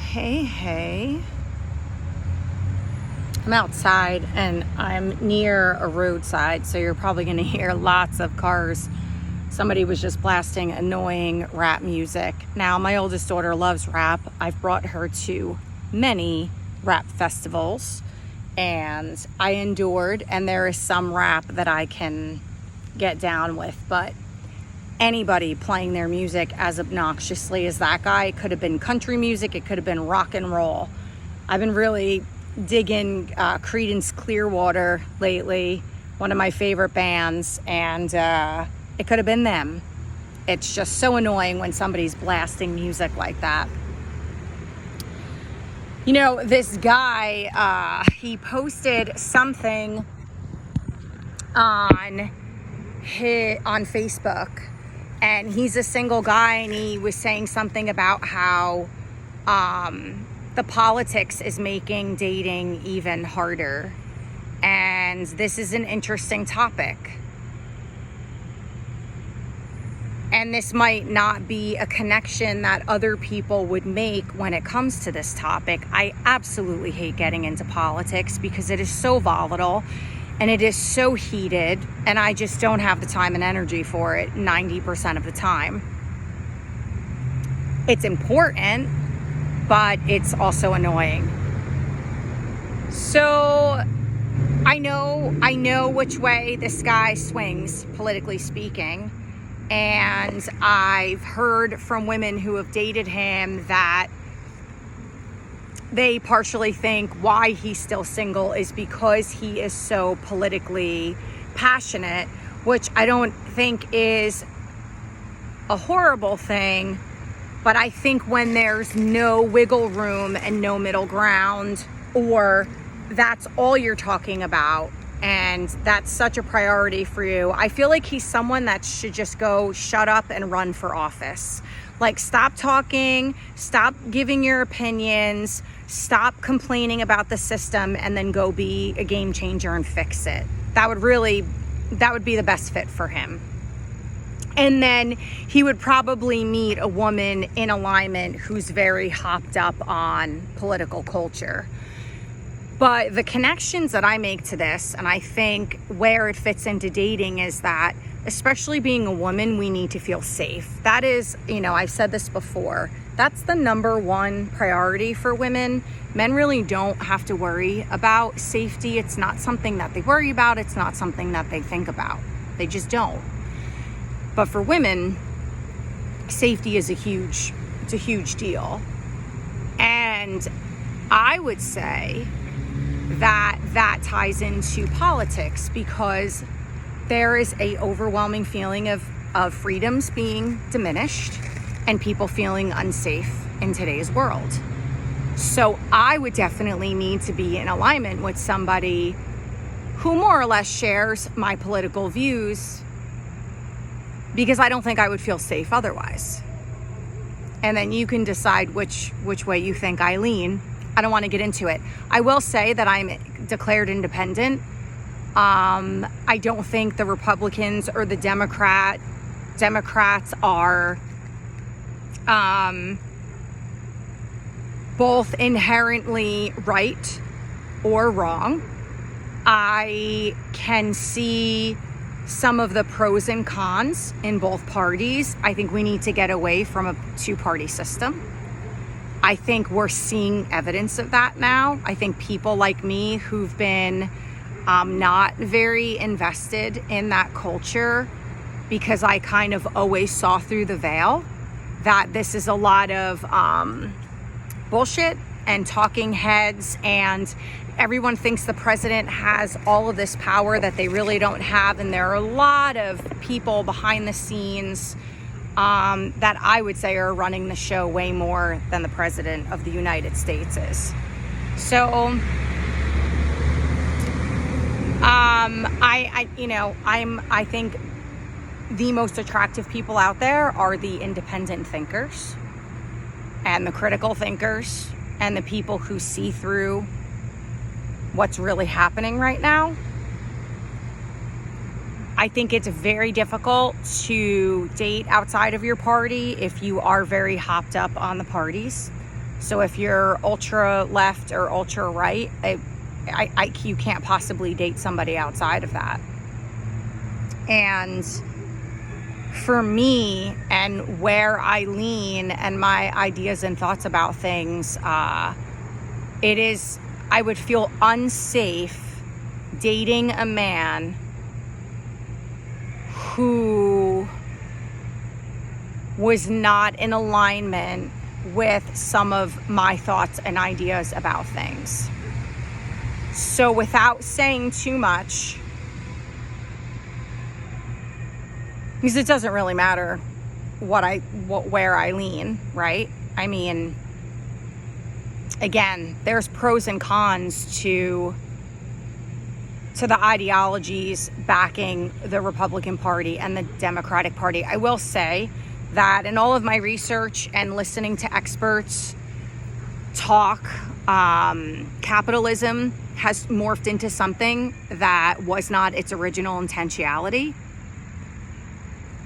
Hey. I'm outside and I'm near a roadside, so you're probably going to hear lots of cars. Somebody was just blasting annoying rap music. Now, my oldest daughter loves rap. I've brought her to many rap festivals, and I endured, and there is some rap that I can get down with, but anybody playing their music as obnoxiously as that guy, it could have been country music, it could have been rock and roll. I've been really digging Creedence Clearwater lately, one of my favorite bands, and it could have been them. It's just so annoying when somebody's blasting music like that. You know, this guy, he posted something on Facebook, and he's a single guy, and he was saying something about how the politics is making dating even harder. And this is an interesting topic. And this might not be a connection that other people would make when it comes to this topic. I absolutely hate getting into politics because it is so volatile and it is so heated, and I just don't have the time and energy for it 90% of the time. It's important, but it's also annoying. So I know which way this guy swings, politically speaking. And I've heard from women who have dated him that they partially think why he's still single is because he is so politically passionate, which I don't think is a horrible thing. But I think when there's no wiggle room and no middle ground, or that's all you're talking about, and that's such a priority for you, I feel like he's someone that should just go shut up and run for office. Like, stop talking, stop giving your opinions, stop complaining about the system, and then go be a game changer and fix it. That would be the best fit for him. And then he would probably meet a woman in alignment who's very hopped up on political culture. But the connections that I make to this, and I think where it fits into dating, is that, especially being a woman, we need to feel safe. That is, I've said this before, that's the number one priority for women. Men really don't have to worry about safety. It's not something that they worry about. It's not something that they think about. They just don't. But for women, safety is a huge deal. And I would say that ties into politics, because there is a overwhelming feeling of freedoms being diminished and people feeling unsafe in today's world. So I would definitely need to be in alignment with somebody who more or less shares my political views, because I don't think I would feel safe otherwise. And then you can decide which way you think I lean. I don't want to get into it. I will say that I'm declared independent. I don't think the Republicans or the Democrats are both inherently right or wrong. I can see some of the pros and cons in both parties. I think we need to get away from a two-party system. I think we're seeing evidence of that now. I think people like me who've been not very invested in that culture, because I kind of always saw through the veil that this is a lot of bullshit and talking heads, and everyone thinks the president has all of this power that they really don't have. And there are a lot of people behind the scenes that I would say are running the show way more than the president of the United States is. So, I think the most attractive people out there are the independent thinkers and the critical thinkers and the people who see through what's really happening right now. I think it's very difficult to date outside of your party if you are very hopped up on the parties. So if you're ultra left or ultra right, you can't possibly date somebody outside of that. And for me, and where I lean and my ideas and thoughts about things, I would feel unsafe dating a man who was not in alignment with some of my thoughts and ideas about things. So without saying too much, because it doesn't really matter where I lean, right? I mean, again, there's pros and cons to the ideologies backing the Republican Party and the Democratic Party. I will say that in all of my research and listening to experts talk, capitalism has morphed into something that was not its original intentionality.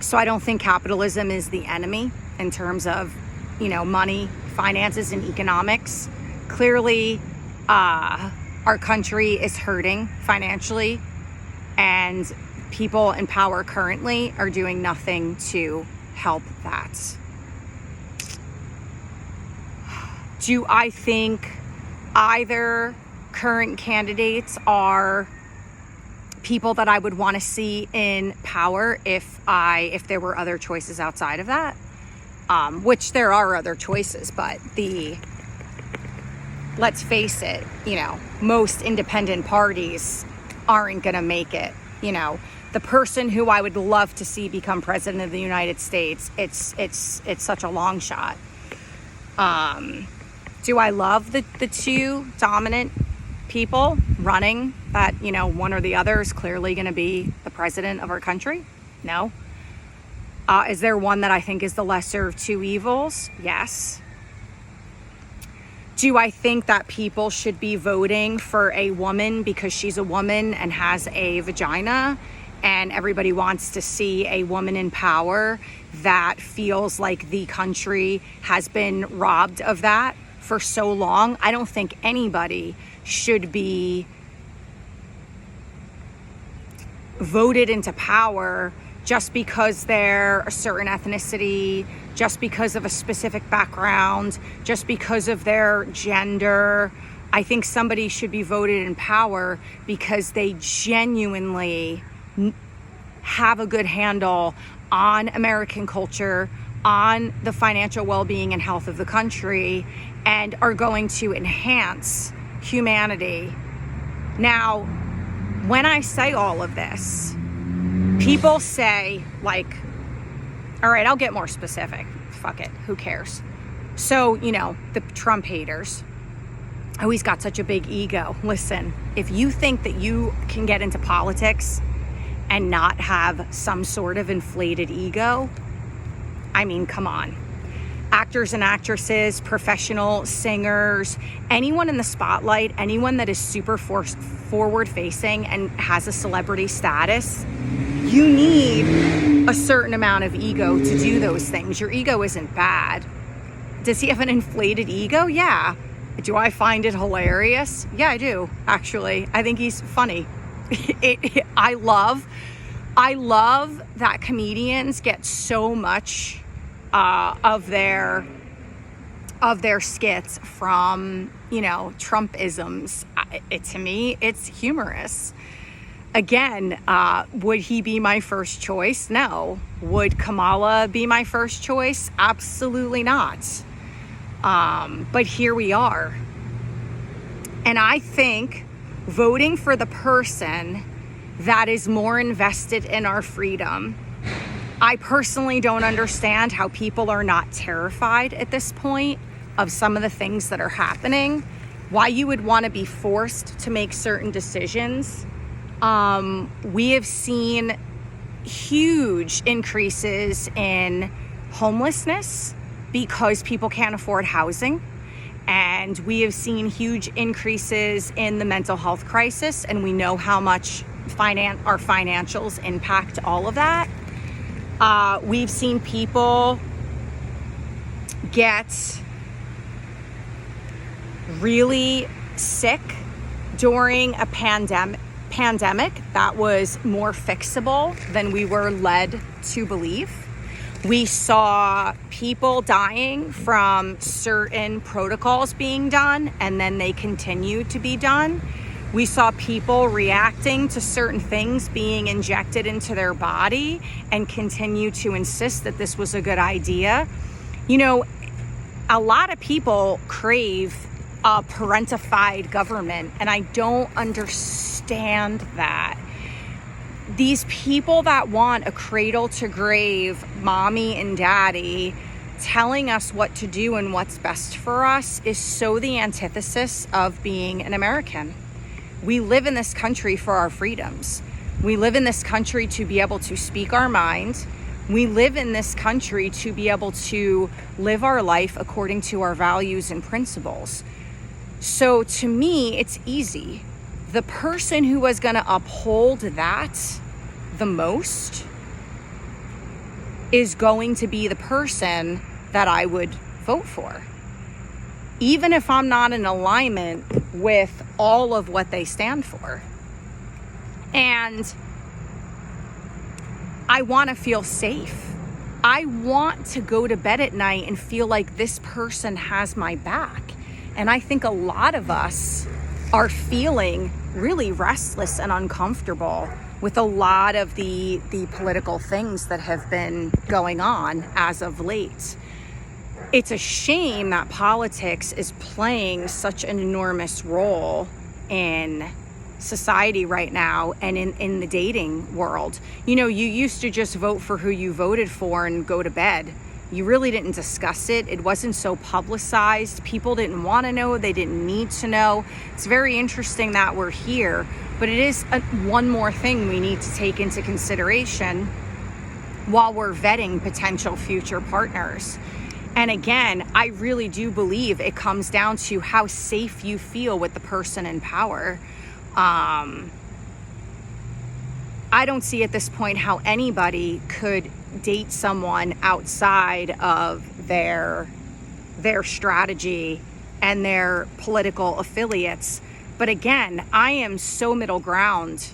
So I don't think capitalism is the enemy in terms of, money, finances, and economics. Clearly, our country is hurting financially, and people in power currently are doing nothing to help that. Do I think either current candidates are people that I would want to see in power if there were other choices outside of that? Which there are other choices, but let's face it, most independent parties aren't going to make it. The person who I would love to see become president of the United States, it's such a long shot. Do I love the two dominant people running that, one or the other is clearly going to be the president of our country? No. Is there one that I think is the lesser of two evils? Yes. Do I think that people should be voting for a woman because she's a woman and has a vagina, and everybody wants to see a woman in power that feels like the country has been robbed of that for so long? I don't think anybody should be voted into power just because they're a certain ethnicity, just because of a specific background, just because of their gender. I think somebody should be voted in power because they genuinely have a good handle on American culture, on the financial well-being and health of the country, and are going to enhance humanity. Now, when I say all of this, people say, all right, I'll get more specific. Fuck it, who cares? So, the Trump haters, he's got such a big ego. Listen, if you think that you can get into politics and not have some sort of inflated ego, I mean, come on. Actors and actresses, professional singers, anyone in the spotlight, anyone that is super forward-facing and has a celebrity status, you need a certain amount of ego to do those things. Your ego isn't bad. Does he have an inflated ego? Yeah. Do I find it hilarious? Yeah, I do, actually. I think he's funny. I love that comedians get so much of their skits from, Trumpisms. To me, it's humorous. Again, would he be my first choice? No. Would Kamala be my first choice? Absolutely not. But here we are. And I think voting for the person that is more invested in our freedom. I personally don't understand how people are not terrified at this point of some of the things that are happening, why you would want to be forced to make certain decisions. We have seen huge increases in homelessness because people can't afford housing. And we have seen huge increases in the mental health crisis, and we know how much our financials impact all of that. We've seen people get really sick during a pandemic that was more fixable than we were led to believe. We saw people dying from certain protocols being done, and then they continue to be done. We saw people reacting to certain things being injected into their body and continue to insist that this was a good idea. You know, a lot of people crave a parentified government, and I don't understand that. These people that want a cradle to grave mommy and daddy telling us what to do and what's best for us is so the antithesis of being an American. We live in this country for our freedoms. We live in this country to be able to speak our mind. We live in this country to be able to live our life according to our values and principles. So to me, it's easy. The person who is going to uphold that the most is going to be the person that I would vote for, even if I'm not in alignment with all of what they stand for. And I want to feel safe. I want to go to bed at night and feel like this person has my back. And I think a lot of us are feeling really restless and uncomfortable with a lot of the political things that have been going on as of late. It's a shame that politics is playing such an enormous role in society right now and in the dating world. You know, you used to just vote for who you voted for and go to bed. You really didn't discuss it. It wasn't so publicized. People didn't want to know. They didn't need to know. It's very interesting that we're here, but it is one more thing we need to take into consideration while we're vetting potential future partners. And again, I really do believe it comes down to how safe you feel with the person in power. I don't see at this point how anybody could date someone outside of their strategy and their political affiliates. But again, I am so middle ground,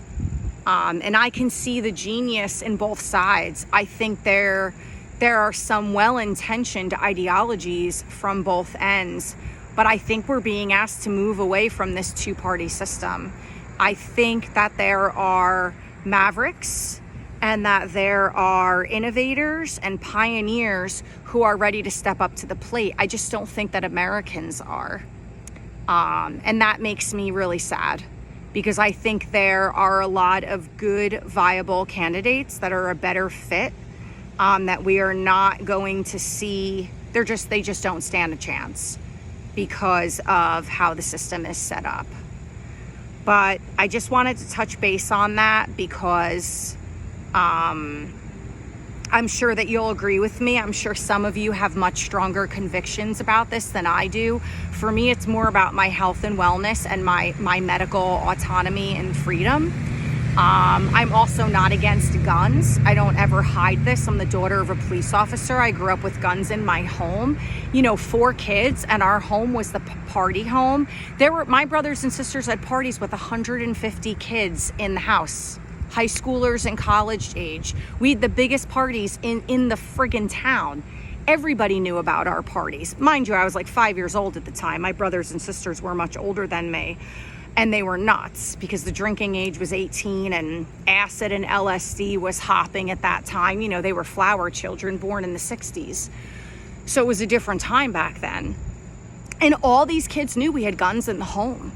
and I can see the genius in both sides. I think there are some well-intentioned ideologies from both ends, but I think we're being asked to move away from this two-party system. I think that there are mavericks and that there are innovators and pioneers who are ready to step up to the plate. I just don't think that Americans are. And that makes me really sad, because I think there are a lot of good, viable candidates that are a better fit, that we are not going to see. They just don't stand a chance because of how the system is set up. But I just wanted to touch base on that because I'm sure that you'll agree with me. I'm sure some of you have much stronger convictions about this than I do. For me, it's more about my health and wellness and my medical autonomy and freedom. I'm also not against guns. I don't ever hide this. I'm the daughter of a police officer. I grew up with guns in my home. 4 kids, and our home was the party home. My brothers and sisters had parties with 150 kids in the house, high schoolers and college age. We had the biggest parties in the friggin' town. Everybody knew about our parties. Mind you, I was like 5 years old at the time. My brothers and sisters were much older than me. And they were nuts because the drinking age was 18 and acid and LSD was hopping at that time. They were flower children born in the 60s. So it was a different time back then. And all these kids knew we had guns in the home.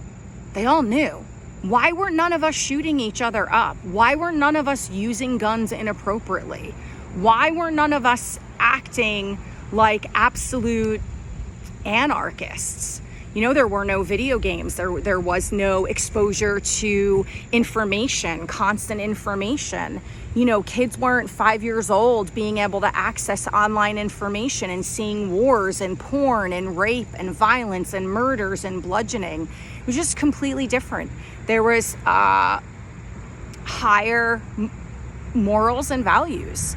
They all knew. Why were none of us shooting each other up? Why were none of us using guns inappropriately? Why were none of us acting like absolute anarchists? There were no video games. There was no exposure to information, constant information. Kids weren't 5 years old being able to access online information and seeing wars and porn and rape and violence and murders and bludgeoning. It was just completely different. There was higher morals and values.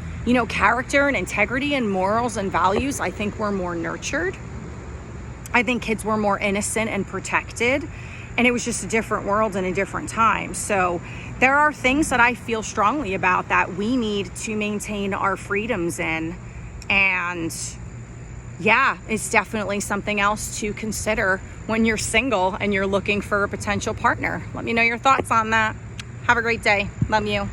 Character and integrity and morals and values, I think, were more nurtured. I think kids were more innocent and protected, and it was just a different world and a different time. So there are things that I feel strongly about that we need to maintain our freedoms in. And yeah, it's definitely something else to consider when you're single and you're looking for a potential partner. Let me know your thoughts on that. Have a great day. Love you.